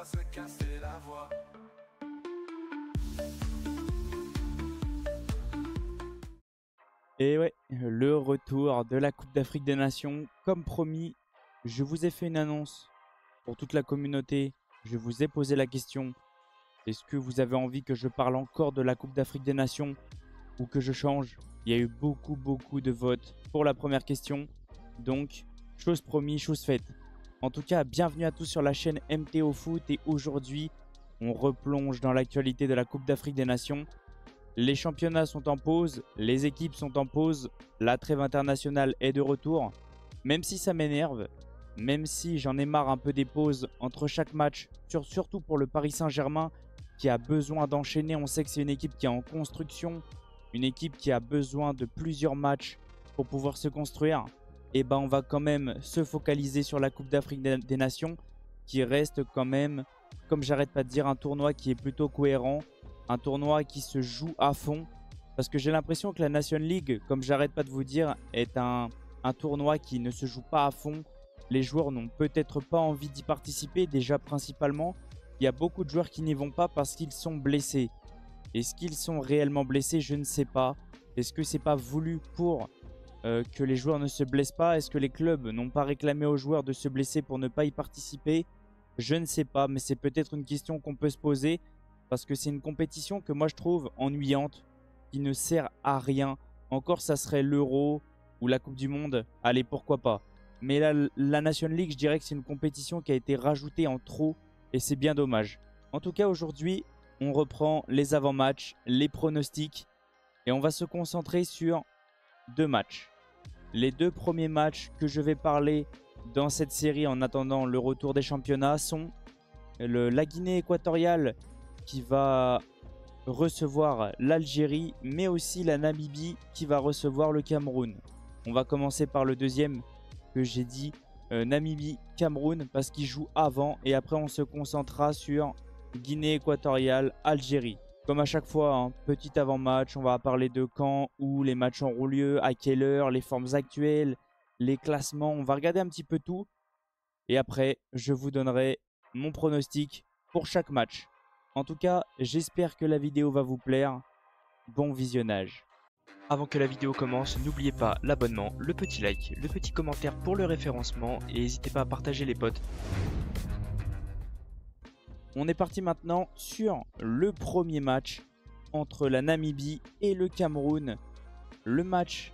se casser la voix. Et ouais, le retour de la Coupe d'Afrique des Nations. Comme promis, je vous ai fait une annonce pour toute la communauté. Je vous ai posé la question. Est-ce que vous avez envie que je parle encore de la Coupe d'Afrique des Nations ou que je change? Il y a eu beaucoup de votes pour la première question. Donc, chose promise, chose faite. En tout cas, bienvenue à tous sur la chaîne MTO Foot. Et aujourd'hui, on replonge dans l'actualité de la Coupe d'Afrique des Nations. Les championnats sont en pause, les équipes sont en pause, la trêve internationale est de retour. Même si ça m'énerve, même si j'en ai marre un peu des pauses entre chaque match, surtout pour le Paris Saint-Germain qui a besoin d'enchaîner. On sait que c'est une équipe qui est en construction, une équipe qui a besoin de plusieurs matchs pour pouvoir se construire. Et ben on va quand même se focaliser sur la Coupe d'Afrique des Nations qui reste quand même, comme j'arrête pas de dire, un tournoi qui est plutôt cohérent. Un tournoi qui se joue à fond. Parce que j'ai l'impression que la Nation League, comme j'arrête pas de vous dire, est un tournoi qui ne se joue pas à fond. Les joueurs n'ont peut-être pas envie d'y participer. Déjà principalement, il y a beaucoup de joueurs qui n'y vont pas parce qu'ils sont blessés. Est-ce qu'ils sont réellement blessés? Je ne sais pas. Est-ce que c'est pas voulu pour que les joueurs ne se blessent pas? Est-ce que les clubs n'ont pas réclamé aux joueurs de se blesser pour ne pas y participer? Je ne sais pas, mais c'est peut-être une question qu'on peut se poser. Parce que c'est une compétition que moi je trouve ennuyante, qui ne sert à rien. Encore ça serait l'Euro ou la Coupe du Monde, allez pourquoi pas. Mais la Nation League, je dirais que c'est une compétition qui a été rajoutée en trop et c'est bien dommage. En tout cas aujourd'hui, on reprend les avant-matchs, les pronostics et on va se concentrer sur deux matchs. Les deux premiers matchs que je vais parler dans cette série en attendant le retour des championnats sont la Guinée équatoriale qui va recevoir l'Algérie, mais aussi la Namibie qui va recevoir le Cameroun. On va commencer par le deuxième que j'ai dit, Namibie-Cameroun, parce qu'ils jouent avant et après on se concentrera sur Guinée équatoriale, Algérie. Comme à chaque fois, hein, petit avant-match, on va parler de quand, où les matchs auront lieu, à quelle heure, les formes actuelles, les classements. On va regarder un petit peu tout et après je vous donnerai mon pronostic pour chaque match. En tout cas, j'espère que la vidéo va vous plaire. Bon visionnage. Avant que la vidéo commence, n'oubliez pas l'abonnement, le petit like, le petit commentaire pour le référencement et n'hésitez pas à partager les potes. On est parti maintenant sur le premier match entre la Namibie et le Cameroun. Le match,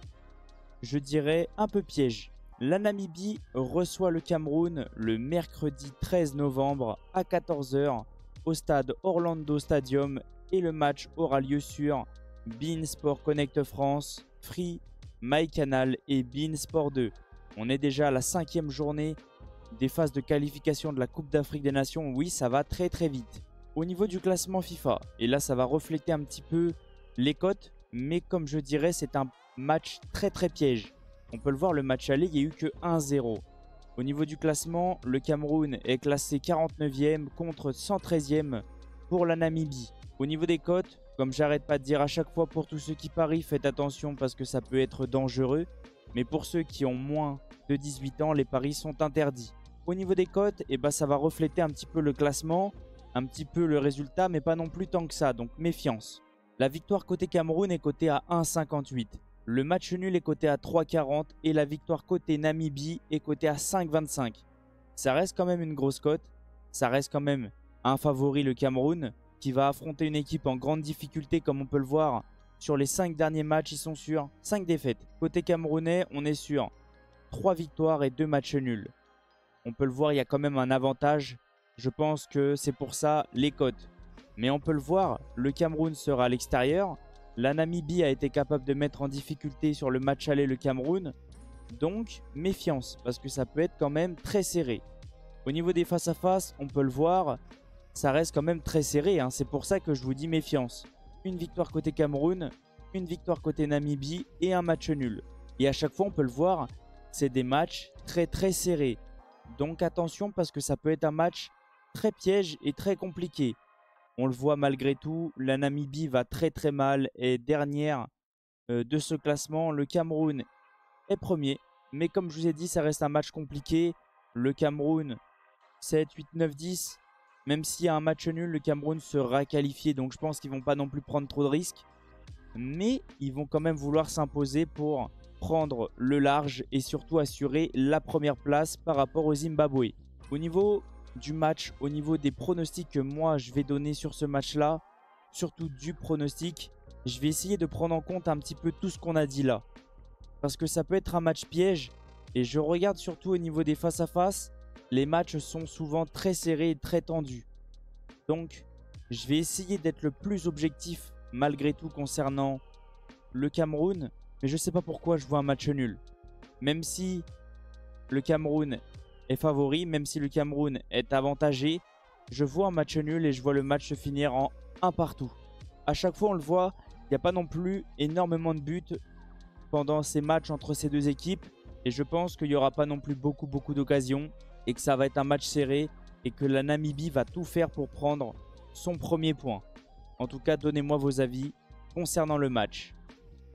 je dirais, un peu piège. La Namibie reçoit le Cameroun le mercredi 13 novembre à 14 h au stade Orlando Stadium et le match aura lieu sur beIN Sport Connect France, Free, MyCanal et beIN Sport 2. On est déjà à la 5e journée des phases de qualification de la Coupe d'Afrique des Nations. Oui, ça va très vite. Au niveau du classement FIFA, et là ça va refléter un petit peu les cotes, mais comme je dirais, c'est un match très piège. On peut le voir, le match aller, il n'y a eu que 1-0. Au niveau du classement, le Cameroun est classé 49e contre 113e pour la Namibie. Au niveau des cotes, comme j'arrête pas de dire à chaque fois pour tous ceux qui parient, faites attention parce que ça peut être dangereux. Mais pour ceux qui ont moins de 18 ans, les paris sont interdits. Au niveau des cotes, ça va refléter un petit peu le classement, un petit peu le résultat, mais pas non plus tant que ça, donc méfiance. La victoire côté Cameroun est cotée à 1,58. Le match nul est coté à 3,40 et la victoire côté Namibie est cotée à 5,25. Ça reste quand même une grosse cote. Ça reste quand même un favori, le Cameroun, qui va affronter une équipe en grande difficulté comme on peut le voir. Sur les 5 derniers matchs, ils sont sur 5 défaites. Côté camerounais, on est sur 3 victoires et 2 matchs nuls. On peut le voir, il y a quand même un avantage. Je pense que c'est pour ça les cotes. Mais on peut le voir, le Cameroun sera à l'extérieur. La Namibie a été capable de mettre en difficulté sur le match aller le Cameroun. Donc, méfiance, parce que ça peut être quand même très serré. Au niveau des face-à-face, on peut le voir, ça reste quand même très serré. Hein. C'est pour ça que je vous dis méfiance. Une victoire côté Cameroun, une victoire côté Namibie et un match nul. Et à chaque fois, on peut le voir, c'est des matchs très serrés. Donc attention parce que ça peut être un match très piège et très compliqué. On le voit malgré tout, la Namibie va très mal et dernière de ce classement. Le Cameroun est premier. Mais comme je vous ai dit, ça reste un match compliqué. Le Cameroun, 7, 8, 9, 10. Même s'il y a un match nul, le Cameroun sera qualifié. Donc je pense qu'ils ne vont pas non plus prendre trop de risques. Mais ils vont quand même vouloir s'imposer pour prendre le large et surtout assurer la première place par rapport au Zimbabwe. Au niveau du match, au niveau des pronostics que moi je vais donner sur ce match-là, surtout du pronostic, je vais essayer de prendre en compte un petit peu tout ce qu'on a dit là. Parce que ça peut être un match piège et je regarde surtout au niveau des face-à-face, les matchs sont souvent très serrés et très tendus. Donc, je vais essayer d'être le plus objectif malgré tout concernant le Cameroun. Mais je ne sais pas pourquoi je vois un match nul. Même si le Cameroun est favori, même si le Cameroun est avantagé, je vois un match nul et je vois le match se finir en 1 partout. À chaque fois, on le voit, il n'y a pas non plus énormément de buts pendant ces matchs entre ces deux équipes. Et je pense qu'il n'y aura pas non plus beaucoup d'occasions et que ça va être un match serré et que la Namibie va tout faire pour prendre son premier point. En tout cas, donnez-moi vos avis concernant le match.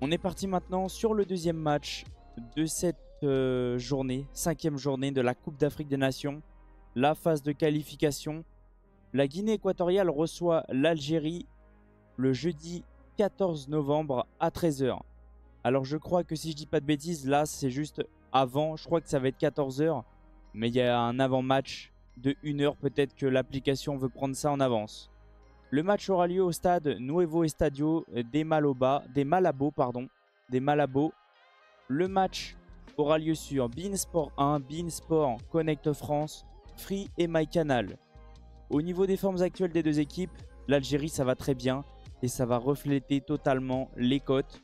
On est parti maintenant sur le deuxième match de cette journée, 5e journée de la Coupe d'Afrique des Nations. La phase de qualification. La Guinée équatoriale reçoit l'Algérie le jeudi 14 novembre à 13 h. Alors je crois que si je dis pas de bêtises, là c'est juste avant. Je crois que ça va être 14 h. Mais il y a un avant-match de 1 heure. Peut-être que l'application veut prendre ça en avance. Le match aura lieu au stade Nuevo Estadio des Malabo. Le match aura lieu sur beIN Sport 1, beIN Sport, Connect France, Free et MyCanal. Au niveau des formes actuelles des deux équipes, l'Algérie ça va très bien et ça va refléter totalement les cotes.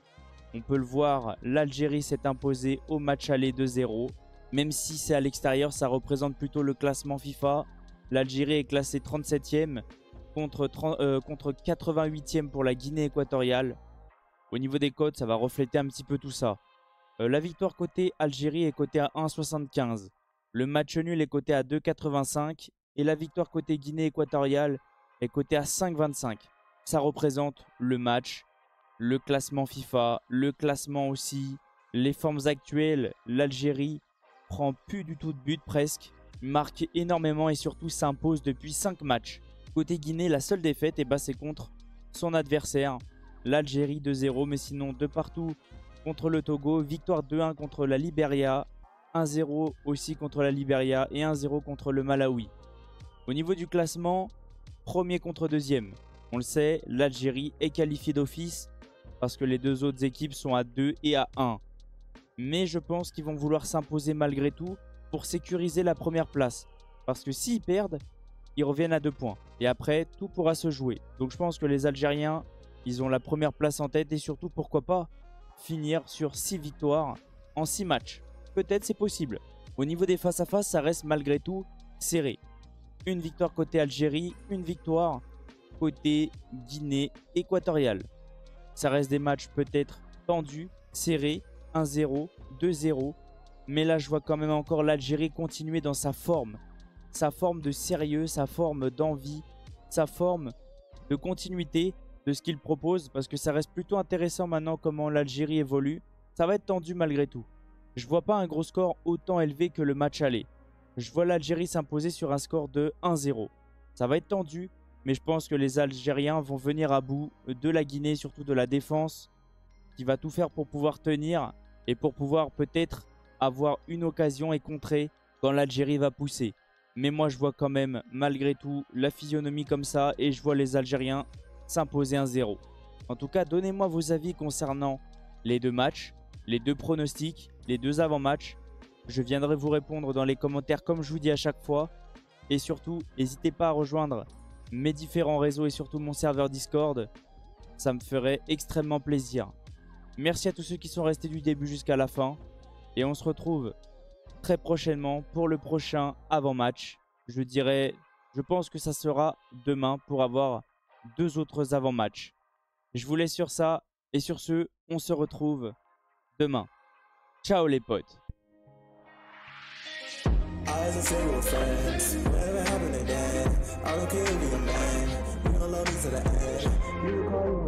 On peut le voir, l'Algérie s'est imposée au match aller 2-0. Même si c'est à l'extérieur, ça représente plutôt le classement FIFA. L'Algérie est classée 37e. Contre 88e pour la Guinée équatoriale. Au niveau des cotes, ça va refléter un petit peu tout ça. La victoire côté Algérie est cotée à 1,75. Le match nul est coté à 2,85. Et la victoire côté Guinée équatoriale est cotée à 5,25. Ça représente le match, le classement FIFA, le classement aussi, les formes actuelles. L'Algérie prend plus du tout de but presque, marque énormément et surtout s'impose depuis 5 matchs. Côté Guinée, la seule défaite, c'est contre son adversaire, l'Algérie 2-0, mais sinon de partout contre le Togo. Victoire 2-1 contre la Libéria, 1-0 aussi contre la Libéria et 1-0 contre le Malawi. Au niveau du classement, premier contre deuxième. On le sait, l'Algérie est qualifiée d'office parce que les deux autres équipes sont à 2 et à 1. Mais je pense qu'ils vont vouloir s'imposer malgré tout pour sécuriser la première place. Parce que s'ils perdent, ils reviennent à 2 points. Et après, tout pourra se jouer. Donc je pense que les Algériens, ils ont la première place en tête. Et surtout, pourquoi pas finir sur 6 victoires en 6 matchs. Peut-être c'est possible. Au niveau des face-à-face, ça reste malgré tout serré. Une victoire côté Algérie, une victoire côté Guinée équatoriale. Ça reste des matchs peut-être tendus, serrés, 1-0, 2-0. Mais là, je vois quand même encore l'Algérie continuer dans sa forme. Sa forme de sérieux, sa forme d'envie, sa forme de continuité de ce qu'il propose. Parce que ça reste plutôt intéressant maintenant comment l'Algérie évolue. Ça va être tendu malgré tout. Je vois pas un gros score autant élevé que le match aller. Je vois l'Algérie s'imposer sur un score de 1-0. Ça va être tendu, mais je pense que les Algériens vont venir à bout de la Guinée, surtout de la défense, qui va tout faire pour pouvoir tenir et pour pouvoir peut-être avoir une occasion et contrer quand l'Algérie va pousser. Mais moi, je vois quand même, malgré tout, la physionomie comme ça et je vois les Algériens s'imposer 1-0. En tout cas, donnez-moi vos avis concernant les deux matchs, les deux pronostics, les deux avant-matchs. Je viendrai vous répondre dans les commentaires comme je vous dis à chaque fois. Et surtout, n'hésitez pas à rejoindre mes différents réseaux et surtout mon serveur Discord. Ça me ferait extrêmement plaisir. Merci à tous ceux qui sont restés du début jusqu'à la fin. Et on se retrouve très prochainement pour le prochain avant-match. Je pense que ça sera demain pour avoir 2 autres avant-matchs. Je vous laisse sur ça. Et sur ce, on se retrouve demain. Ciao les potes. As I say we're friends, whatever happened to that, I don't care if you're a man, you don't love me to the end.